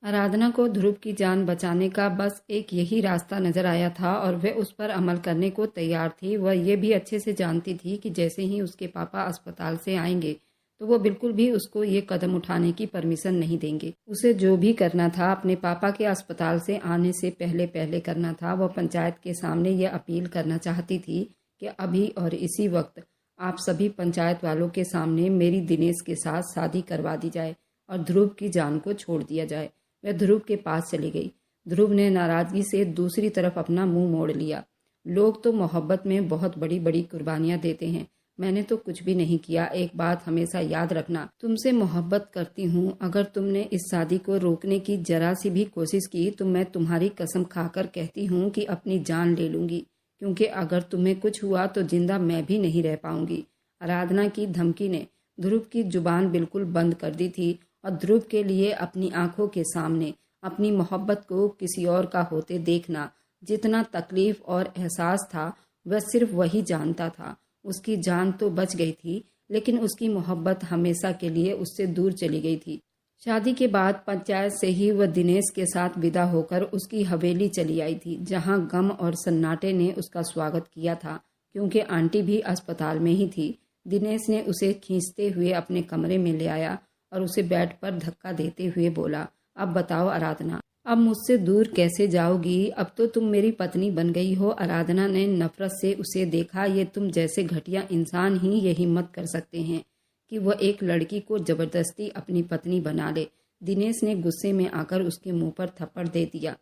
आराधना को ध्रुव की जान बचाने का बस एक यही रास्ता नजर आया था और वह उस पर अमल करने को तैयार थी। वह ये भी अच्छे से जानती थी कि जैसे ही उसके पापा अस्पताल से आएंगे तो वो बिल्कुल भी उसको ये कदम उठाने की परमिशन नहीं देंगे। उसे जो भी करना था अपने पापा के अस्पताल से आने से पहले पहले करना था। वह पंचायत के सामने ये अपील करना चाहती थी कि अभी और इसी वक्त आप सभी पंचायत वालों के सामने मेरी दिनेश के साथ शादी करवा दी जाए और ध्रुव की जान को छोड़ दिया जाए। वह ध्रुव के पास चली गई। ध्रुव ने नाराजगी से दूसरी तरफ अपना मुंह मोड़ लिया। लोग तो मोहब्बत में बहुत बड़ी बड़ी कुर्बानियां देते हैं, मैंने तो कुछ भी नहीं किया। एक बात हमेशा याद रखना, तुमसे मोहब्बत करती हूँ। अगर तुमने इस शादी को रोकने की जरा सी भी कोशिश की तो मैं तुम्हारी कसम खाकर कहती हूँ कि अपनी जान ले लूंगी, क्योंकि अगर तुम्हें कुछ हुआ तो जिंदा मैं भी नहीं रह पाऊंगी। आराधना की धमकी ने ध्रुव की जुबान बिल्कुल बंद कर दी थी और ध्रुव के लिए अपनी आंखों के सामने अपनी मोहब्बत को किसी और का होते देखना जितना तकलीफ और एहसास था वह सिर्फ वही जानता था। उसकी जान तो बच गई थी, लेकिन उसकी मोहब्बत हमेशा के लिए उससे दूर चली गई थी। शादी के बाद पंचायत से ही वह दिनेश के साथ विदा होकर उसकी हवेली चली आई थी, जहां गम और सन्नाटे ने उसका स्वागत किया था, क्योंकि आंटी भी अस्पताल में ही थी। दिनेश ने उसे खींचते हुए अपने कमरे में ले आया और उसे बेड पर धक्का देते हुए बोला, अब बताओ आराधना, अब मुझसे दूर कैसे जाओगी? अब तो तुम मेरी पत्नी बन गई हो। आराधना ने नफरत से उसे देखा। ये तुम जैसे घटिया इंसान ही ये हिम्मत कर सकते हैं कि वह एक लड़की को जबरदस्ती अपनी पत्नी बना ले। दिनेश ने गुस्से में आकर उसके मुंह पर थप्पड़ दे दिया।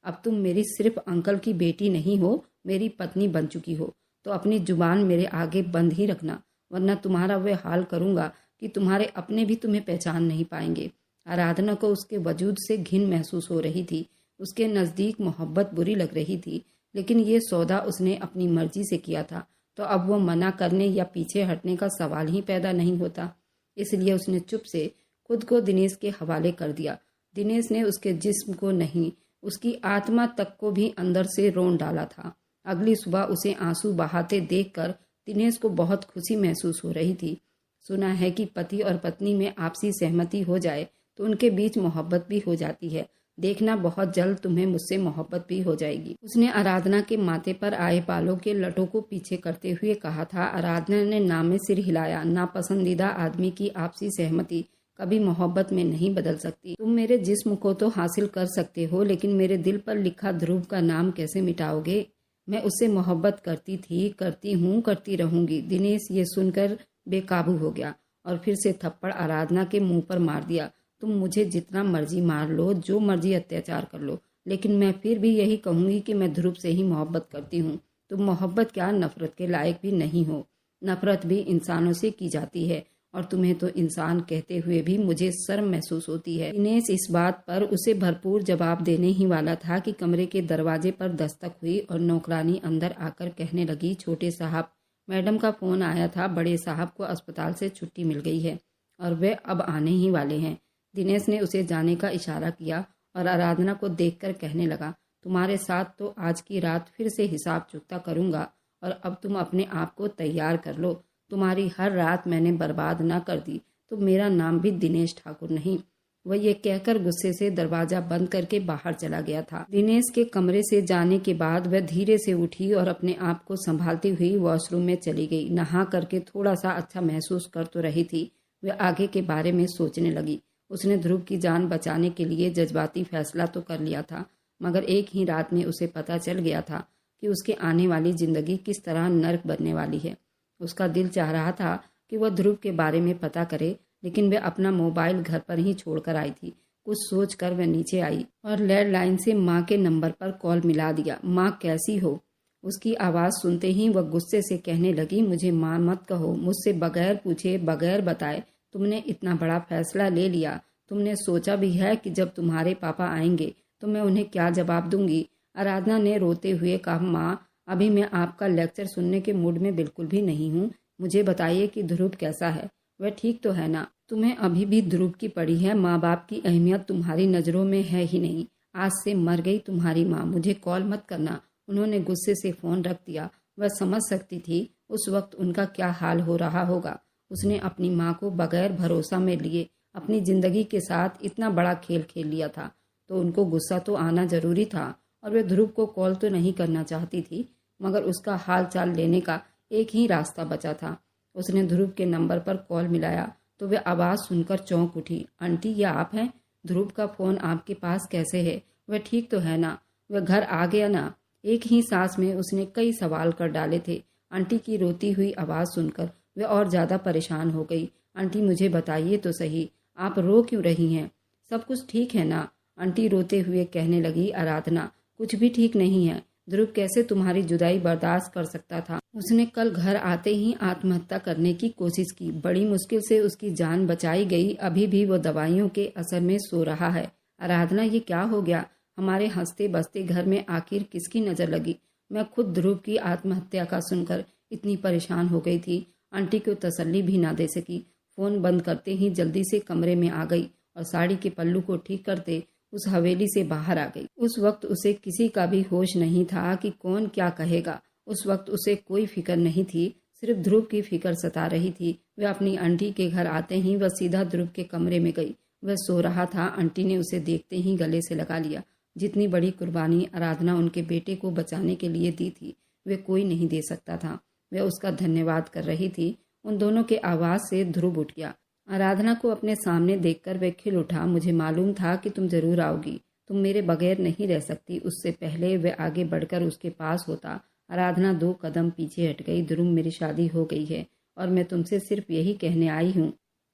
अब तुम मेरी सिर्फ अंकल की बेटी नहीं हो, मेरी पत्नी बन चुकी हो, तो अपनी जुबान मेरे आगे बंद ही रखना, वरना तुम्हारा वह हाल करूंगा कि तुम्हारे अपने भी तुम्हें पहचान नहीं पाएंगे। आराधना को उसके वजूद से घिन महसूस हो रही थी। उसके नज़दीक मोहब्बत बुरी लग रही थी, लेकिन ये सौदा उसने अपनी मर्जी से किया था, तो अब वो मना करने या पीछे हटने का सवाल ही पैदा नहीं होता। इसलिए उसने चुप से खुद को दिनेश के हवाले कर दिया। दिनेश ने उसके जिस्म को नहीं, उसकी आत्मा तक को भी अंदर से रोन डाला था। अगली सुबह उसे आंसू बहाते देखकर दिनेश को बहुत खुशी महसूस हो रही थी। सुना है कि पति और पत्नी में आपसी सहमति हो जाए तो उनके बीच मोहब्बत भी हो जाती है। देखना, बहुत जल्द तुम्हें मुझसे मोहब्बत भी हो जाएगी। उसने आराधना के माथे पर आए बालों के लटों को पीछे करते हुए कहा था। आराधना ने नामे सिर हिलाया। नापसंदीदा आदमी की आपसी सहमति कभी मोहब्बत में नहीं बदल सकती। तुम मेरे जिस्म को तो हासिल कर सकते हो, लेकिन मेरे दिल पर लिखा ध्रुव का नाम कैसे मिटाओगे? मैं उससे मोहब्बत करती थी, करती हूँ, करती रहूंगी। दिनेश ये सुनकर बेकाबू हो गया और फिर से थप्पड़ आराधना के मुंह पर मार दिया। तुम मुझे जितना मर्जी मार लो, जो मर्जी अत्याचार कर लो, लेकिन मैं फिर भी यही कहूंगी कि मैं ध्रुव से ही मोहब्बत करती हूँ। तुम मोहब्बत क्या, नफरत के लायक भी नहीं हो। नफरत भी इंसानों से की जाती है और तुम्हें तो इंसान कहते हुए भी मुझे शर्म महसूस होती है। दिनेश इस बात पर उसे भरपूर जवाब देने ही वाला था कि कमरे के दरवाजे पर दस्तक हुई और नौकरानी अंदर आकर कहने लगी, छोटे साहब, मैडम का फोन आया था। बड़े साहब को अस्पताल से छुट्टी मिल गई है और वे अब आने ही वाले हैं। दिनेश ने उसे जाने का इशारा किया और आराधना को देखकर कहने लगा, तुम्हारे साथ तो आज की रात फिर से हिसाब चुकता करूंगा और अब तुम अपने आप को तैयार कर लो। तुम्हारी हर रात मैंने बर्बाद ना कर दी तो मेरा नाम भी दिनेश ठाकुर नहीं। वह ये कहकर गुस्से से दरवाजा बंद करके बाहर चला गया था। दिनेश के कमरे से जाने के बाद वह धीरे से उठी और अपने आप को संभालती हुई वॉशरूम में चली गई। नहा करके थोड़ा सा अच्छा महसूस कर तो रही थी, वह आगे के बारे में सोचने लगी। उसने ध्रुव की जान बचाने के लिए जज्बाती फैसला तो कर लिया था, मगर एक ही रात में उसे पता चल गया था कि उसके आने वाली जिंदगी किस तरह नर्क बनने वाली है। उसका दिल चाह रहा था कि वह ध्रुव के बारे में पता करे, लेकिन वह अपना मोबाइल घर पर ही छोड़कर आई थी। कुछ सोचकर वह नीचे आई और लैंडलाइन से माँ के नंबर पर कॉल मिला दिया। माँ, कैसी हो? उसकी आवाज़ सुनते ही वह गुस्से से कहने लगी, मुझे माँ मत कहो। मुझसे बगैर पूछे, बगैर बताए तुमने इतना बड़ा फैसला ले लिया। तुमने सोचा भी है कि जब तुम्हारे पापा आएंगे तो मैं उन्हें क्या जवाब दूंगी? आराधना ने रोते हुए कहा, माँ, अभी मैं आपका लेक्चर सुनने के मूड में बिल्कुल भी नहीं हूँ। मुझे बताइए कि ध्रुव कैसा है? वह ठीक तो है ना? तुम्हें अभी भी ध्रुव की पड़ी है। माँ बाप की अहमियत तुम्हारी नज़रों में है ही नहीं। आज से मर गई तुम्हारी माँ। मुझे कॉल मत करना। उन्होंने गुस्से से फ़ोन रख दिया। वह समझ सकती थी उस वक्त उनका क्या हाल हो रहा होगा। उसने अपनी माँ को बगैर भरोसा में लिए अपनी जिंदगी के साथ इतना बड़ा खेल खेल लिया था। तो उनको गुस्सा तो आना जरूरी था और वे ध्रुव को कॉल तो नहीं करना चाहती थी, मगर उसका हाल चाल लेने का एक ही रास्ता बचा था। उसने ध्रुव के नंबर पर कॉल मिलाया तो वह आवाज़ सुनकर चौंक उठी। आंटी, ये आप हैं? ध्रुव का फ़ोन आपके पास कैसे है? वह ठीक तो है ना? वह घर आ गया ना? एक ही सांस में उसने कई सवाल कर डाले थे। आंटी की रोती हुई आवाज़ सुनकर वह और ज़्यादा परेशान हो गई। आंटी, मुझे बताइए तो सही, आप रो क्यों रही हैं? सब कुछ ठीक है ना? आंटी रोते हुए कहने लगी। आराधना, कुछ भी ठीक नहीं है। ध्रुव कैसे तुम्हारी जुदाई बर्दाश्त कर सकता था? उसने कल घर आते ही आत्महत्या करने की कोशिश की। बड़ी मुश्किल से उसकी जान बचाई गई। अभी भी वो दवाइयों के असर में सो रहा है। आराधना, ये क्या हो गया? हमारे हंसते बसते घर में आखिर किसकी नज़र लगी? मैं खुद ध्रुव की आत्महत्या का सुनकर इतनी परेशान हो गई थी, आंटी को तसल्ली भी ना दे सकी। फ़ोन बंद करते ही जल्दी से कमरे में आ गई और साड़ी के पल्लू को ठीक करते उस हवेली से बाहर आ गई। उस वक्त उसे किसी का भी होश नहीं था कि कौन क्या कहेगा। उस वक्त उसे कोई फिक्र नहीं थी, सिर्फ ध्रुव की फिक्र सता रही थी। वह अपनी आंटी के घर आते ही वह सीधा ध्रुव के कमरे में गई। वह सो रहा था। आंटी ने उसे देखते ही गले से लगा लिया। जितनी बड़ी कुर्बानी आराधना उनके बेटे को बचाने के लिए दी थी, वे कोई नहीं दे सकता था। वह उसका धन्यवाद कर रही थी। उन दोनों के आवाज़ से ध्रुव उठ गया। आराधना को अपने सामने देखकर वह खिल उठा। मुझे मालूम था कि तुम जरूर आओगी। तुम मेरे बगैर नहीं रह सकती। उससे पहले वह आगे बढ़कर उसके पास होता। आराधना 2 कदम पीछे हट गई। ध्रुव, मेरी शादी हो गई है और मैं तुमसे सिर्फ यही कहने आई हूँ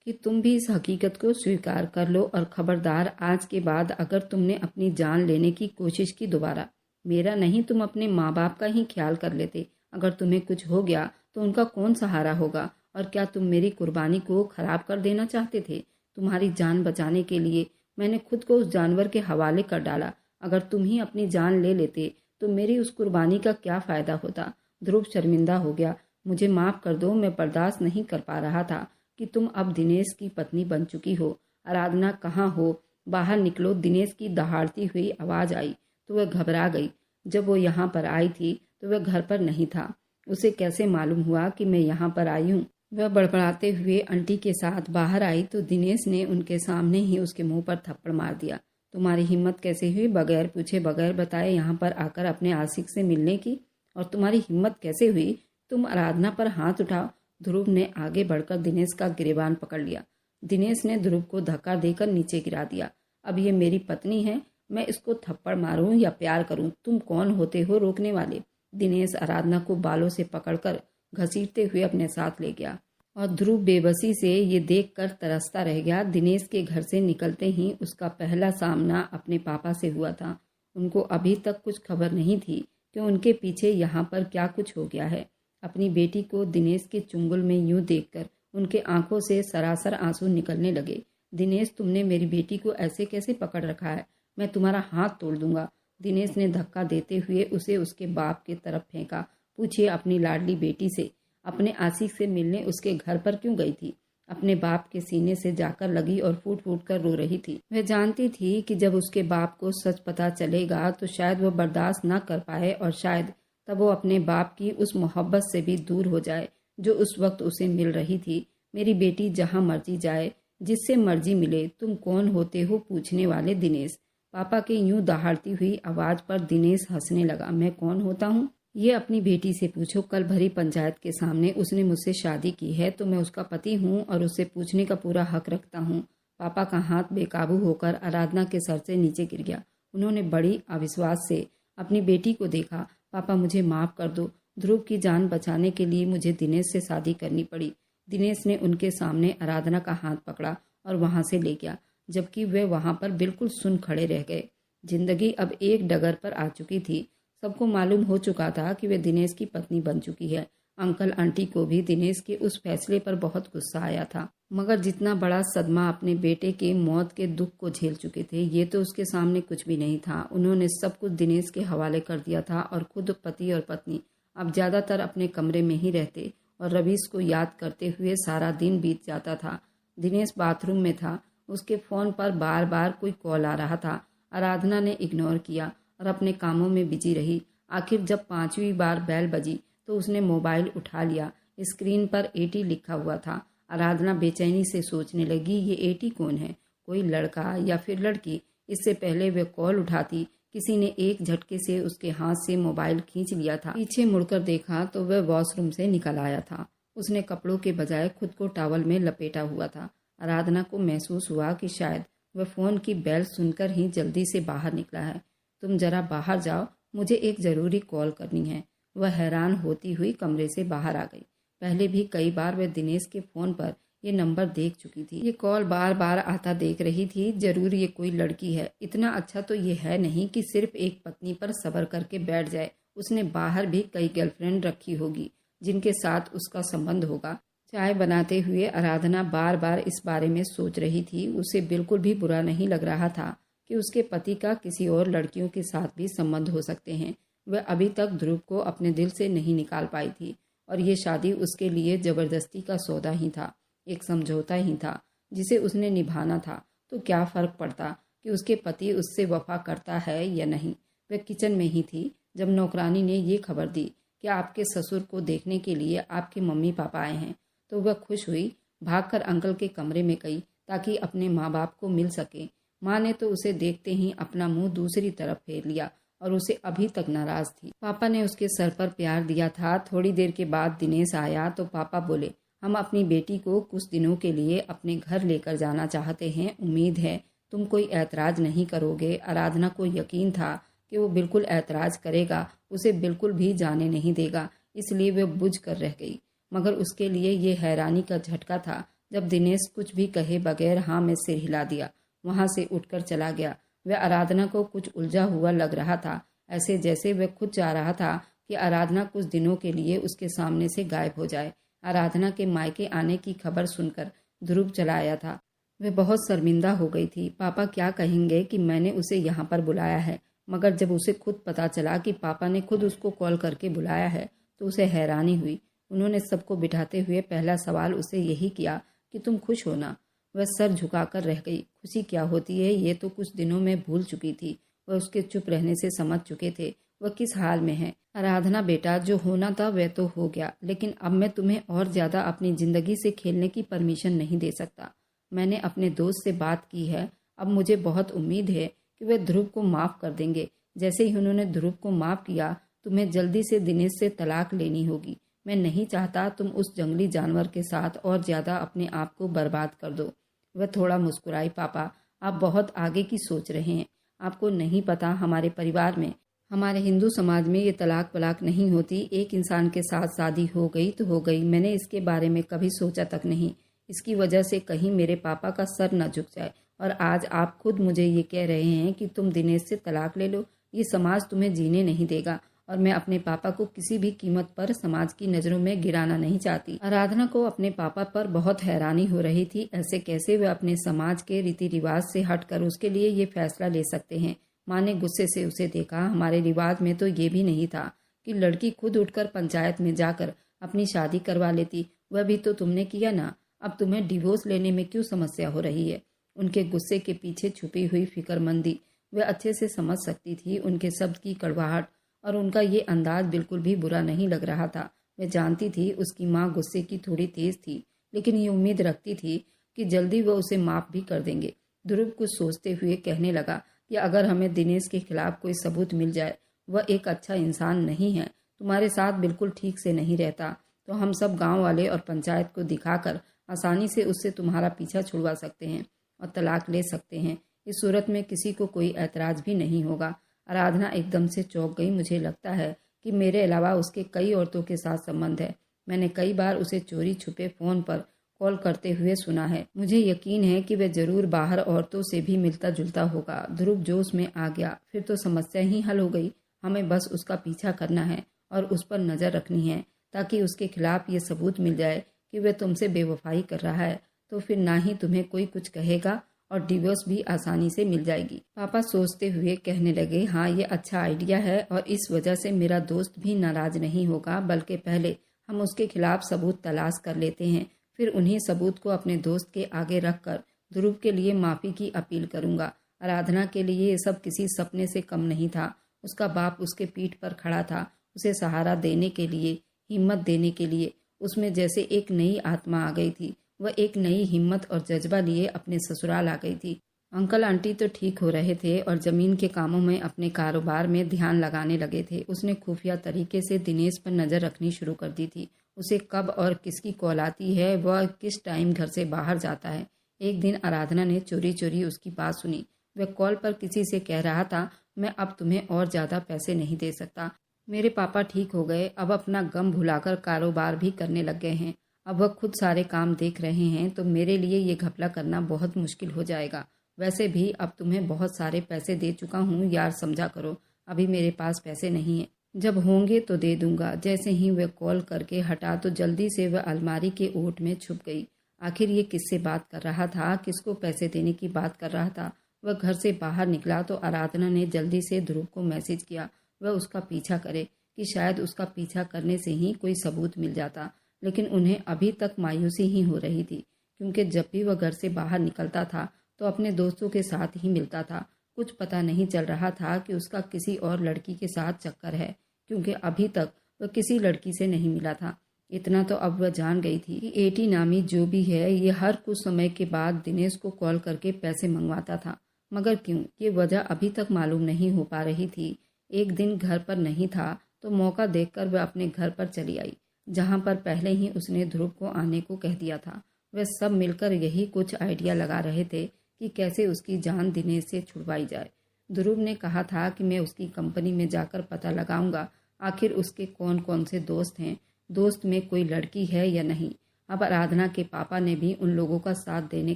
कि तुम भी इस हकीकत को स्वीकार कर लो और खबरदार, आज के बाद अगर तुमने अपनी जान लेने की कोशिश की दोबारा, मेरा नहीं, तुम अपने माँ बाप का ही ख्याल कर लेते। अगर तुम्हें कुछ हो गया तो उनका कौन सहारा होगा? और क्या तुम मेरी कुर्बानी को खराब कर देना चाहते थे? तुम्हारी जान बचाने के लिए मैंने खुद को उस जानवर के हवाले कर डाला। अगर तुम ही अपनी जान ले लेते तो मेरी उस कुर्बानी का क्या फ़ायदा होता? ध्रुव शर्मिंदा हो गया। मुझे माफ़ कर दो, मैं बर्दाश्त नहीं कर पा रहा था कि तुम अब दिनेश की पत्नी बन चुकी हो। आराधना, कहाँ हो? बाहर निकलो। दिनेश की दहाड़ती हुई आवाज़ आई तो वह घबरा गई। जब वो यहाँ पर आई थी तो वह घर पर नहीं था। उसे कैसे मालूम हुआ कि मैं यहाँ पर आई हूँ? वह बड़बड़ाते हुए आंटी के साथ बाहर आई तो दिनेश ने उनके सामने ही उसके मुंह पर थप्पड़ मार दिया। तुम्हारी हिम्मत कैसे हुई बगैर पूछे बगैर बताए यहाँ पर आकर अपने आशिक से मिलने की? और तुम्हारी हिम्मत कैसे हुई तुम आराधना पर हाथ उठाओ? ध्रुव ने आगे बढ़कर दिनेश का गिरेबान पकड़ लिया। दिनेश ने ध्रुव को धक्का देकर नीचे गिरा दिया। अब ये मेरी पत्नी है, मैं इसको थप्पड़ मारूं या प्यार करूं? तुम कौन होते हो रोकने वाले? दिनेश आराधना को बालों से पकड़कर घसीटते हुए अपने साथ ले गया और ध्रुव बेबसी से ये देखकर तरसता रह गया। दिनेश के घर से निकलते ही उसका पहला सामना अपने पापा से हुआ था। उनको अभी तक कुछ खबर नहीं थी कि उनके पीछे यहाँ पर क्या कुछ हो गया है। अपनी बेटी को दिनेश के चुंगल में यूं देखकर उनके आंखों से सरासर आंसू निकलने लगे। दिनेश, तुमने मेरी बेटी को ऐसे कैसे पकड़ रखा है? मैं तुम्हारा हाथ तोड़ दूंगा। दिनेश ने धक्का देते हुए उसे उसके बाप की तरफ फेंका। पूछिए अपनी लाडली बेटी से, अपने आशिक से मिलने उसके घर पर क्यों गई थी? अपने बाप के सीने से जाकर लगी और फूट फूट कर रो रही थी। वह जानती थी कि जब उसके बाप को सच पता चलेगा तो शायद वह बर्दाश्त न कर पाए और शायद तब वो अपने बाप की उस मोहब्बत से भी दूर हो जाए जो उस वक्त उसे मिल रही थी। मेरी बेटी जहाँ मर्जी जाए, जिससे मर्जी मिले, तुम कौन होते हो पूछने वाले? दिनेश। पापा के यूं दहाड़ती हुई आवाज पर दिनेश हंसने लगा। मैं कौन होता हूँ? ये अपनी बेटी से पूछो। कल भरी पंचायत के सामने उसने मुझसे शादी की है तो मैं उसका पति हूँ और उससे पूछने का पूरा हक रखता हूँ। पापा का हाथ बेकाबू होकर आराधना के सर से नीचे गिर गया। उन्होंने बड़ी अविश्वास से अपनी बेटी को देखा। पापा, मुझे माफ कर दो। ध्रुव की जान बचाने के लिए मुझे दिनेश से शादी करनी पड़ी। दिनेश ने उनके सामने आराधना का हाथ पकड़ा और वहां से ले गया, जबकि वे वहां पर बिल्कुल सुन खड़े रह गए। जिंदगी अब एक डगर पर आ चुकी थी। सबको मालूम हो चुका था कि वे दिनेश की पत्नी बन चुकी है। अंकल आंटी को भी दिनेश के उस फैसले पर बहुत गुस्सा आया था, मगर जितना बड़ा सदमा अपने बेटे के मौत के दुख को झेल चुके थे, ये तो उसके सामने कुछ भी नहीं था। उन्होंने सब कुछ दिनेश के हवाले कर दिया था और खुद पति और पत्नी अब ज्यादातर अपने कमरे में ही रहते और रवीश को याद करते हुए सारा दिन बीत जाता था। दिनेश बाथरूम में था। उसके फोन पर बार बार कोई कॉल आ रहा था। आराधना ने इग्नोर किया और अपने कामों में बिजी रही। आखिर जब 5वीं बार बेल बजी तो उसने मोबाइल उठा लिया। स्क्रीन पर 80 लिखा हुआ था। आराधना बेचैनी से सोचने लगी, ये 80 कौन है? कोई लड़का या फिर लड़की? इससे पहले वह कॉल उठाती किसी ने एक झटके से उसके हाथ से मोबाइल खींच लिया था। पीछे मुड़कर देखा तो वह वॉशरूम से निकल आया था। उसने कपड़ों के बजाय खुद को टॉवल में लपेटा हुआ था। आराधना को महसूस हुआ कि शायद वह फ़ोन की बेल सुनकर ही जल्दी से बाहर निकला है। तुम जरा बाहर जाओ, मुझे एक ज़रूरी कॉल करनी है। वह हैरान होती हुई कमरे से बाहर आ गई। पहले भी कई बार वह दिनेश के फ़ोन पर ये नंबर देख चुकी थी। ये कॉल बार बार आता देख रही थी। जरूर ये कोई लड़की है। इतना अच्छा तो ये है नहीं कि सिर्फ एक पत्नी पर सब्र करके बैठ जाए। उसने बाहर भी कई गर्लफ्रेंड रखी होगी जिनके साथ उसका संबंध होगा। चाय बनाते हुए आराधना बार बार इस बारे में सोच रही थी। उसे बिल्कुल भी बुरा नहीं लग रहा था कि उसके पति का किसी और लड़कियों के साथ भी संबंध हो सकते हैं। वह अभी तक ध्रुव को अपने दिल से नहीं निकाल पाई थी और ये शादी उसके लिए जबरदस्ती का सौदा ही था, एक समझौता ही था जिसे उसने निभाना था। तो क्या फ़र्क पड़ता कि उसके पति उससे वफा करता है या नहीं। वह किचन में ही थी जब नौकरानी ने ये खबर दी कि आपके ससुर को देखने के लिए आपके मम्मी पापा आए हैं। तो वह खुश हुई, भागकर अंकल के कमरे में गई ताकि अपने माँ बाप को मिल सके। माँ ने तो उसे देखते ही अपना मुंह दूसरी तरफ फेर लिया और उसे अभी तक नाराज थी। पापा ने उसके सर पर प्यार दिया था। थोड़ी देर के बाद दिनेश आया तो पापा बोले, हम अपनी बेटी को कुछ दिनों के लिए अपने घर लेकर जाना चाहते हैं। उम्मीद है तुम कोई ऐतराज नहीं करोगे। आराधना को यकीन था कि वो बिल्कुल ऐतराज करेगा, उसे बिल्कुल भी जाने नहीं देगा, इसलिए वह बुझ कर रह गई। मगर उसके लिए ये हैरानी का झटका था जब दिनेश कुछ भी कहे बगैर हाँ में सिर हिला दिया, वहाँ से उठकर चला गया। वह आराधना को कुछ उलझा हुआ लग रहा था, ऐसे जैसे वह खुद चाह रहा था कि आराधना कुछ दिनों के लिए उसके सामने से गायब हो जाए। आराधना के मायके आने की खबर सुनकर ध्रुव चला आया था। वह बहुत शर्मिंदा हो गई थी। पापा क्या कहेंगे कि मैंने उसे यहाँ पर बुलाया है। मगर जब उसे खुद पता चला कि पापा ने खुद उसको कॉल करके बुलाया है तो उसे हैरानी हुई। उन्होंने सबको बिठाते हुए पहला सवाल उसे यही किया कि तुम खुश हो ना। वह सर झुकाकर रह गई। खुशी क्या होती है ये तो कुछ दिनों में भूल चुकी थी। वह उसके चुप रहने से समझ चुके थे वह किस हाल में है। आराधना बेटा, जो होना था वह तो हो गया, लेकिन अब मैं तुम्हें और ज़्यादा अपनी ज़िंदगी से खेलने की परमिशन नहीं दे सकता। मैंने अपने दोस्त से बात की है। अब मुझे बहुत उम्मीद है कि वे ध्रुव को माफ़ कर देंगे। जैसे ही उन्होंने ध्रुव को माफ़ किया, तुम्हें जल्दी से दिनेश से तलाक लेनी होगी। मैं नहीं चाहता तुम उस जंगली जानवर के साथ और ज़्यादा अपने आप को बर्बाद कर दो। वह थोड़ा मुस्कुराई। पापा, आप बहुत आगे की सोच रहे हैं। आपको नहीं पता, हमारे परिवार में, हमारे हिंदू समाज में ये तलाक वलाक नहीं होती। एक इंसान के साथ शादी हो गई तो हो गई। मैंने इसके बारे में कभी सोचा तक नहीं। इसकी वजह से कहीं मेरे पापा का सर न झुक जाए। और आज आप खुद मुझे ये कह रहे हैं कि तुम दिनेश से तलाक ले लो। ये समाज तुम्हें जीने नहीं देगा और मैं अपने पापा को किसी भी कीमत पर समाज की नज़रों में गिराना नहीं चाहती। आराधना को अपने पापा पर बहुत हैरानी हो रही थी। ऐसे कैसे वे अपने समाज के रीति रिवाज से हटकर उसके लिए ये फैसला ले सकते हैं। माँ ने गुस्से से उसे देखा। हमारे रिवाज में तो ये भी नहीं था कि लड़की खुद उठकर पंचायत में जाकर अपनी शादी करवा लेती। वह भी तो तुमने किया ना। अब तुम्हें डिवोर्स लेने में क्यों समस्या हो रही है। उनके गुस्से के पीछे छुपी हुई फिक्रमंदी वह अच्छे से समझ सकती थी। उनके शब्द की कड़वाहट और उनका ये अंदाज बिल्कुल भी बुरा नहीं लग रहा था। वह जानती थी उसकी माँ गुस्से की थोड़ी तेज थी, लेकिन ये उम्मीद रखती थी कि जल्दी वह उसे माफ़ भी कर देंगे। ध्रुव कुछ सोचते हुए कहने लगा कि अगर हमें दिनेश के खिलाफ कोई सबूत मिल जाए, वह एक अच्छा इंसान नहीं है, तुम्हारे साथ बिल्कुल ठीक से नहीं रहता, तो हम सब गाँव वाले और पंचायत को दिखाकर आसानी से उससे तुम्हारा पीछा छुड़वा सकते हैं और तलाक ले सकते हैं। इस सूरत में किसी को कोई ऐतराज भी नहीं होगा। आराधना एकदम से चौंक गई। मुझे लगता है कि मेरे अलावा उसके कई औरतों के साथ संबंध है। मैंने कई बार उसे चोरी छुपे फ़ोन पर कॉल करते हुए सुना है। मुझे यकीन है कि वह जरूर बाहर औरतों से भी मिलता जुलता होगा। ध्रुव जोश में आ गया। फिर तो समस्या ही हल हो गई। हमें बस उसका पीछा करना है और उस पर नज़र रखनी है ताकि उसके खिलाफ ये सबूत मिल जाए कि वह तुमसे बेवफाई कर रहा है। तो फिर ना ही तुम्हें कोई कुछ कहेगा और डिवोर्स भी आसानी से मिल जाएगी। पापा सोचते हुए कहने लगे, हाँ ये अच्छा आइडिया है और इस वजह से मेरा दोस्त भी नाराज नहीं होगा, बल्कि पहले हम उसके खिलाफ सबूत तलाश कर लेते हैं, फिर उन्हीं सबूत को अपने दोस्त के आगे रखकर ध्रुव के लिए माफ़ी की अपील करूंगा। आराधना के लिए ये सब किसी सपने से कम नहीं था। उसका बाप उसके पीठ पर खड़ा था, उसे सहारा देने के लिए, हिम्मत देने के लिए। उसमें जैसे एक नई आत्मा आ गई थी। वह एक नई हिम्मत और जज्बा लिए अपने ससुराल आ गई थी। अंकल आंटी तो ठीक हो रहे थे और जमीन के कामों में अपने कारोबार में ध्यान लगाने लगे थे। उसने खुफिया तरीके से दिनेश पर नजर रखनी शुरू कर दी थी। उसे कब और किसकी कॉल आती है, वह किस टाइम घर से बाहर जाता है। एक दिन आराधना ने चोरी चोरी उसकी बात सुनी। वह कॉल पर किसी से कह रहा था, मैं अब तुम्हें और ज्यादा पैसे नहीं दे सकता। मेरे पापा ठीक हो गए, अब अपना गम भुलाकर कारोबार भी करने लग गए हैं। अब वह खुद सारे काम देख रहे हैं, तो मेरे लिए ये घपला करना बहुत मुश्किल हो जाएगा। वैसे भी अब तुम्हें बहुत सारे पैसे दे चुका हूँ यार, समझा करो। अभी मेरे पास पैसे नहीं है, जब होंगे तो दे दूंगा। जैसे ही वह कॉल करके हटा तो जल्दी से वह अलमारी के ओट में छुप गई। आखिर ये किससे बात कर रहा था, किसको पैसे देने की बात कर रहा था। वह घर से बाहर निकला तो आराधना ने जल्दी से ध्रुव को मैसेज किया वह उसका पीछा करे, कि शायद उसका पीछा करने से ही कोई सबूत मिल जाता। लेकिन उन्हें अभी तक मायूसी ही हो रही थी, क्योंकि जब भी वह घर से बाहर निकलता था तो अपने दोस्तों के साथ ही मिलता था। कुछ पता नहीं चल रहा था कि उसका किसी और लड़की के साथ चक्कर है, क्योंकि अभी तक वह किसी लड़की से नहीं मिला था। इतना तो अब वह जान गई थी कि एटी नामी जो भी है, ये हर कुछ समय के बाद दिनेश को कॉल करके पैसे मंगवाता था। मगर क्यों, ये वजह अभी तक मालूम नहीं हो पा रही थी। एक दिन घर पर नहीं था तो मौका देखकर वह अपने घर पर चली आई, जहां पर पहले ही उसने ध्रुव को आने को कह दिया था। वे सब मिलकर यही कुछ आइडिया लगा रहे थे कि कैसे उसकी जान दिनेश से छुड़वाई जाए। ध्रुव ने कहा था कि मैं उसकी कंपनी में जाकर पता लगाऊंगा आखिर उसके कौन कौन से दोस्त हैं, दोस्त में कोई लड़की है या नहीं। अब आराधना के पापा ने भी उन लोगों का साथ देने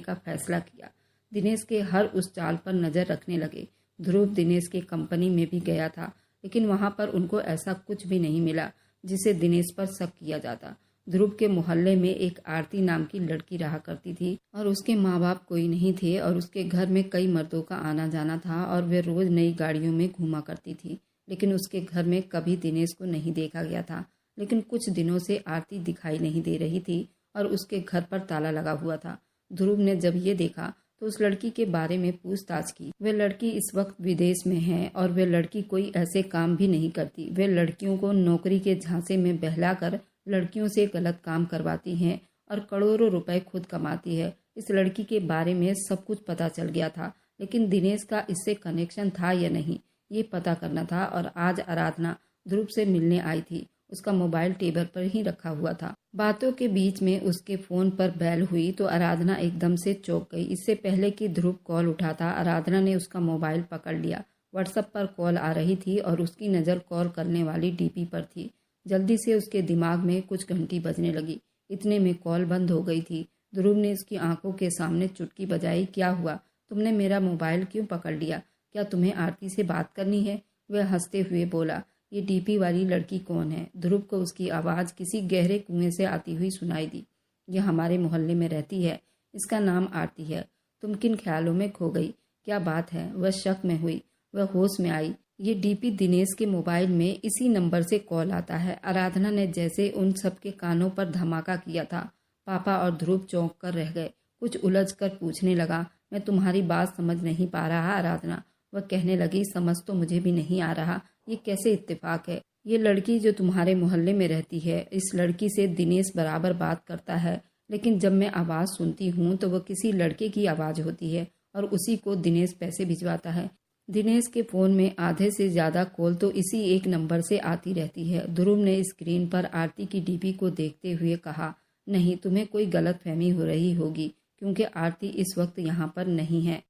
का फैसला किया। दिनेश के हर उस चाल पर नजर रखने लगे। ध्रुव दिनेश के कंपनी में भी गया था, लेकिन वहां पर उनको ऐसा कुछ भी नहीं मिला जिसे दिनेश पर शक किया जाता। ध्रुव के मोहल्ले में एक आरती नाम की लड़की रहा करती थी और उसके माँ बाप कोई नहीं थे और उसके घर में कई मर्दों का आना जाना था और वे रोज नई गाड़ियों में घूमा करती थी। लेकिन उसके घर में कभी दिनेश को नहीं देखा गया था। लेकिन कुछ दिनों से आरती दिखाई नहीं दे रही थी और उसके घर पर ताला लगा हुआ था। ध्रुव ने जब ये देखा तो उस लड़की के बारे में पूछताछ की। वह लड़की इस वक्त विदेश में है और वह लड़की कोई ऐसे काम भी नहीं करती। वे लड़कियों को नौकरी के झांसे में बहलाकर लड़कियों से गलत काम करवाती हैं और करोड़ों रुपए खुद कमाती है। इस लड़की के बारे में सब कुछ पता चल गया था, लेकिन दिनेश का इससे कनेक्शन था या नहीं ये पता करना था। और आज आराधना ध्रुव से मिलने आई थी। उसका मोबाइल टेबल पर ही रखा हुआ था। बातों के बीच में उसके फोन पर बेल हुई तो आराधना एकदम से चौंक गई। इससे पहले कि ध्रुव कॉल उठाता, आराधना ने उसका मोबाइल पकड़ लिया। व्हाट्सएप पर कॉल आ रही थी और उसकी नज़र कॉल करने वाली डीपी पर थी। जल्दी से उसके दिमाग में कुछ घंटी बजने लगी। इतने में कॉल बंद हो गई थी। ध्रुव ने उसकी आंखों के सामने चुटकी बजाई। क्या हुआ, तुमने मेरा मोबाइल क्यों पकड़ लिया? क्या तुम्हें आरती से बात करनी है? वह हंसते हुए बोला, ये डीपी वाली लड़की कौन है? ध्रुव को उसकी आवाज़ किसी गहरे कुएं से आती हुई सुनाई दी। यह हमारे मोहल्ले में रहती है, इसका नाम आरती है। तुम किन ख्यालों में खो गई? क्या बात है? वह शक में हुई। वह होश में आई। ये डीपी दिनेश के मोबाइल में इसी नंबर से कॉल आता है। आराधना ने जैसे उन सबके कानों पर धमाका किया था। पापा और ध्रुव चौंक कर रह गए। कुछ उलझ कर पूछने लगा, मैं तुम्हारी बात समझ नहीं पा रहा आराधना। वह कहने लगी, समझ तो मुझे भी नहीं आ रहा, ये कैसे इत्तेफाक है? ये लड़की जो तुम्हारे मोहल्ले में रहती है, इस लड़की से दिनेश बराबर बात करता है, लेकिन जब मैं आवाज़ सुनती हूँ तो वह किसी लड़के की आवाज़ होती है और उसी को दिनेश पैसे भिजवाता है। दिनेश के फ़ोन में आधे से ज़्यादा कॉल तो इसी एक नंबर से आती रहती है। ध्रुव ने स्क्रीन पर आरती की डीपी को देखते हुए कहा, नहीं, तुम्हें कोई गलतफहमी हो रही होगी, क्योंकि आरती इस वक्त यहाँ पर नहीं है,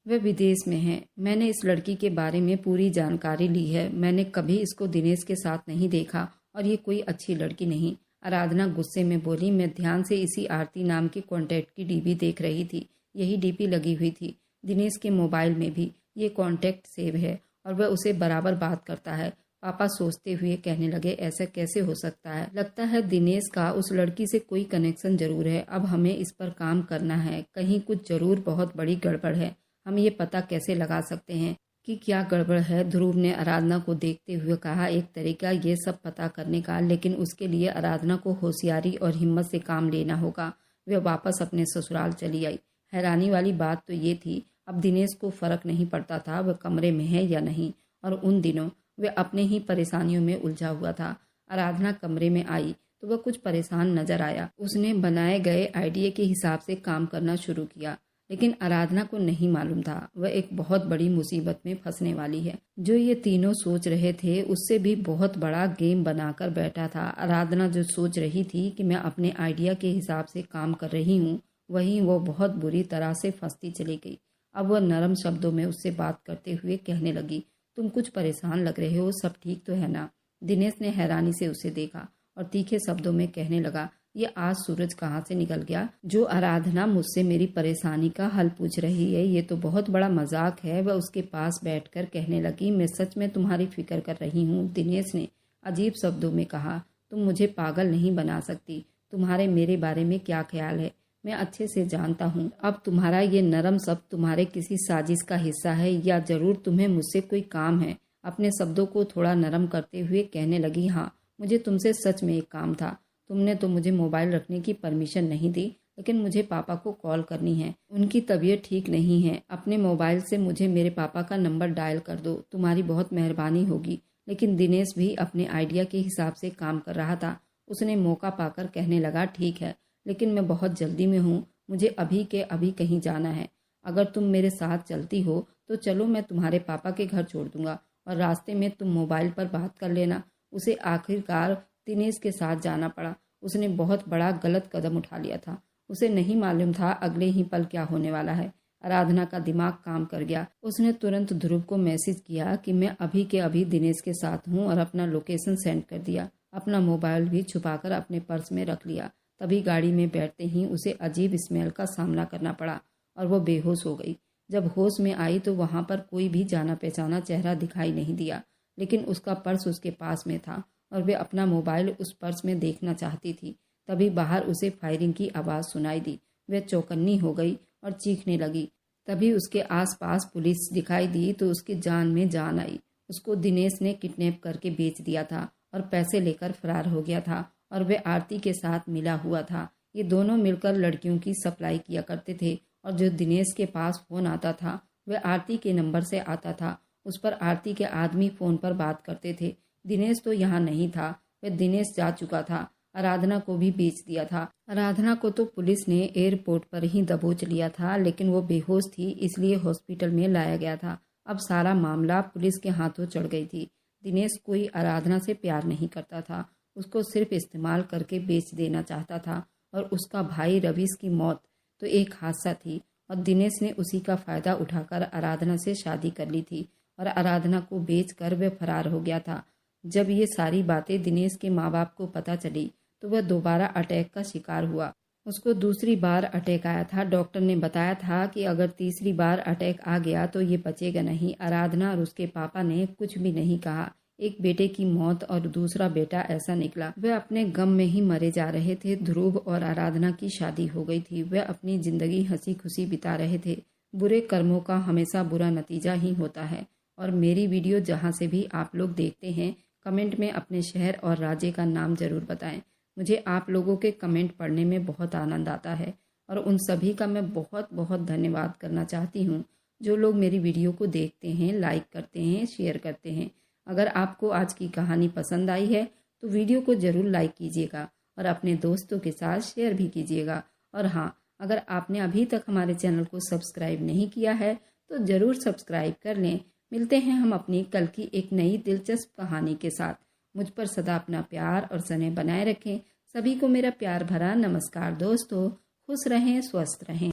वह विदेश में है। मैंने इस लड़की के बारे में पूरी जानकारी ली है। मैंने कभी इसको दिनेश के साथ नहीं देखा और ये कोई अच्छी लड़की नहीं। आराधना गुस्से में बोली, मैं ध्यान से इसी आरती नाम की कॉन्टैक्ट की डीपी देख रही थी। यही डीपी लगी हुई थी। दिनेश के मोबाइल में भी ये कॉन्टैक्ट सेव है और वह उसे बराबर बात करता है। पापा सोचते हुए कहने लगे, ऐसा कैसे हो सकता है? लगता है दिनेश का उस लड़की से कोई कनेक्शन जरूर है। अब हमें इस पर काम करना है। कहीं कुछ जरूर बहुत बड़ी गड़बड़ है। हम ये पता कैसे लगा सकते हैं कि क्या गड़बड़ है? ध्रुव ने आराधना को देखते हुए कहा, एक तरीका ये सब पता करने का, लेकिन उसके लिए आराधना को होशियारी और हिम्मत से काम लेना होगा। वह वापस अपने ससुराल चली आई। हैरानी वाली बात तो ये थी, अब दिनेश को फर्क नहीं पड़ता था वह कमरे में है या नहीं, और उन दिनों वह अपने ही परेशानियों में उलझा हुआ था। आराधना कमरे में आई तो वह कुछ परेशान नजर आया। उसने बनाए गए आइडिया के हिसाब से काम करना शुरू किया। लेकिन आराधना को नहीं मालूम था वह एक बहुत बड़ी मुसीबत में फंसने वाली है। जो ये तीनों सोच रहे थे उससे भी बहुत बड़ा गेम बनाकर बैठा था। आराधना जो सोच रही थी कि मैं अपने आइडिया के हिसाब से काम कर रही हूँ, वहीं वो बहुत बुरी तरह से फंसती चली गई। अब वह नरम शब्दों में उससे बात करते हुए कहने लगी, तुम कुछ परेशान लग रहे हो, सब ठीक तो है ना? दिनेश ने हैरानी से उसे देखा और तीखे शब्दों में कहने लगा, ये आज सूरज कहाँ से निकल गया? जो आराधना मुझसे मेरी परेशानी का हल पूछ रही है, ये तो बहुत बड़ा मजाक है। वह उसके पास बैठकर कहने लगी, मैं सच में तुम्हारी फिक्र कर रही हूँ। दिनेश ने अजीब शब्दों में कहा, तुम मुझे पागल नहीं बना सकती। तुम्हारे मेरे बारे में क्या ख्याल है मैं अच्छे से जानता हूँ। अब तुम्हारा ये नरम शब्द तुम्हारे किसी साजिश का हिस्सा है या जरूर तुम्हें मुझसे कोई काम है? अपने शब्दों को थोड़ा नरम करते हुए कहने लगी, हाँ मुझे तुमसे सच में एक काम था। तुमने तो मुझे मोबाइल रखने की परमिशन नहीं दी, लेकिन मुझे पापा को कॉल करनी है। उनकी तबीयत ठीक नहीं है। अपने मोबाइल से मुझे मेरे पापा का नंबर डायल कर दो, तुम्हारी बहुत मेहरबानी होगी। लेकिन दिनेश भी अपने आइडिया के हिसाब से काम कर रहा था। उसने मौका पाकर कहने लगा, ठीक है, लेकिन मैं बहुत जल्दी में हूँ, मुझे अभी के अभी कहीं जाना है। अगर तुम मेरे साथ चलती हो तो चलो, मैं तुम्हारे पापा के घर छोड़ दूंगा और रास्ते में तुम मोबाइल पर बात कर लेना। उसे आखिरकार दिनेश के साथ जाना पड़ा। उसने बहुत बड़ा गलत कदम उठा लिया था। उसे नहीं मालूम था अगले ही पल क्या होने वाला है। आराधना का दिमाग काम कर गया। उसने तुरंत ध्रुव को मैसेज किया कि मैं अभी के अभी दिनेश के साथ हूँ और अपना लोकेशन सेंड कर दिया। अपना मोबाइल भी छुपाकर अपने पर्स में रख लिया। तभी गाड़ी में बैठते ही उसे अजीब स्मेल का सामना करना पड़ा और वो बेहोश हो गई। जब होश में आई तो वहां पर कोई भी जाना पहचाना चेहरा दिखाई नहीं दिया, लेकिन उसका पर्स उसके पास में था और वे अपना मोबाइल उस पर्स में देखना चाहती थी। तभी बाहर उसे फायरिंग की आवाज़ सुनाई दी। वह चौकन्नी हो गई और चीखने लगी। तभी उसके आसपास पुलिस दिखाई दी तो उसकी जान में जान आई। उसको दिनेश ने किडनैप करके बेच दिया था और पैसे लेकर फरार हो गया था और वे आरती के साथ मिला हुआ था। ये दोनों मिलकर लड़कियों की सप्लाई किया करते थे और जो दिनेश के पास फ़ोन आता था वह आरती के नंबर से आता था। उस पर आरती के आदमी फ़ोन पर बात करते थे। दिनेश तो यहाँ नहीं था, वह दिनेश जा चुका था। आराधना को भी बेच दिया था। आराधना को तो पुलिस ने एयरपोर्ट पर ही दबोच लिया था, लेकिन वो बेहोश थी, इसलिए हॉस्पिटल में लाया गया था। अब सारा मामला पुलिस के हाथों चढ़ गई थी। दिनेश कोई आराधना से प्यार नहीं करता था, उसको सिर्फ इस्तेमाल करके बेच देना चाहता था। और उसका भाई रवीश की मौत तो एक हादसा थी और दिनेश ने उसी का फायदा उठाकर आराधना से शादी कर ली थी और आराधना को बेचकर वह फरार हो गया था। जब ये सारी बातें दिनेश के माँ बाप को पता चली तो वह दोबारा अटैक का शिकार हुआ। उसको दूसरी बार अटैक आया था। डॉक्टर ने बताया था कि अगर तीसरी बार अटैक आ गया तो ये बचेगा नहीं। आराधना और उसके पापा ने कुछ भी नहीं कहा। एक बेटे की मौत और दूसरा बेटा ऐसा निकला। वे अपने गम में ही मरे जा रहे थे। ध्रुव और आराधना की शादी हो गई थी। वे अपनी जिंदगी हंसी खुशी बिता रहे थे। बुरे कर्मों का हमेशा बुरा नतीजा ही होता है। और मेरी वीडियो जहाँ से भी आप लोग देखते हैं, कमेंट में अपने शहर और राज्य का नाम जरूर बताएं। मुझे आप लोगों के कमेंट पढ़ने में बहुत आनंद आता है और उन सभी का मैं बहुत बहुत धन्यवाद करना चाहती हूँ जो लोग मेरी वीडियो को देखते हैं, लाइक करते हैं, शेयर करते हैं। अगर आपको आज की कहानी पसंद आई है तो वीडियो को ज़रूर लाइक कीजिएगा और अपने दोस्तों के साथ शेयर भी कीजिएगा। और हाँ, अगर आपने अभी तक हमारे चैनल को सब्सक्राइब नहीं किया है तो ज़रूर सब्सक्राइब कर लें। मिलते हैं हम अपनी कल की एक नई दिलचस्प कहानी के साथ। मुझ पर सदा अपना प्यार और स्नेह बनाए रखें। सभी को मेरा प्यार भरा नमस्कार दोस्तों। खुश रहें, स्वस्थ रहें।